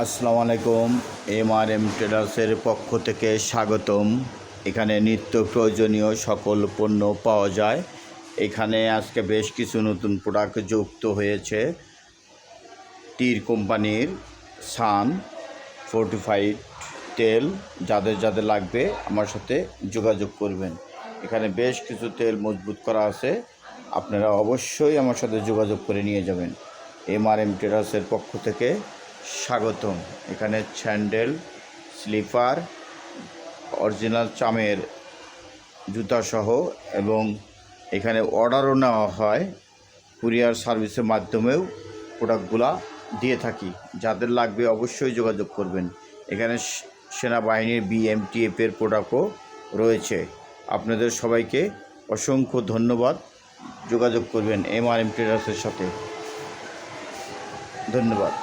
আসসালামু আলাইকুম। এমআরএম ট্রেডার্সের পক্ষ থেকে স্বাগতম। এখানে নিত্য প্রয়োজনীয় সকল পণ্য পাওয়া যায়। এখানে আজকে বেশ কিছু নতুন প্রোডাক্ট যুক্ত হয়েছে। তীর কোম্পানির সান ফোর্টিফাইড তেল, যাদের লাগবে আমার সাথে যোগাযোগ করবেন। এখানে বেশ কিছু তেল মজবুত করা আছে, আপনারা অবশ্যই আমার সাথে যোগাযোগ করে নিয়ে যাবেন। এমআরএম ট্রেডার্সের পক্ষ থেকে স্বাগতম। এখানে স্যান্ডেল, স্লিপার, অরিজিনাল চামের জুতাসহ, এবং এখানে অর্ডারও নেওয়া হয়, কুরিয়ার সার্ভিসের মাধ্যমেও প্রোডাক্টগুলা দিয়ে থাকি। যাদের লাগবে অবশ্যই যোগাযোগ করবেন। এখানে সেনাবাহিনীর বিএমটিএফের প্রোডাক্টও রয়েছে। আপনাদের সবাইকে অসংখ্য ধন্যবাদ। যোগাযোগ করবেন এমআরএম ট্রেডার্সের সাথে। ধন্যবাদ।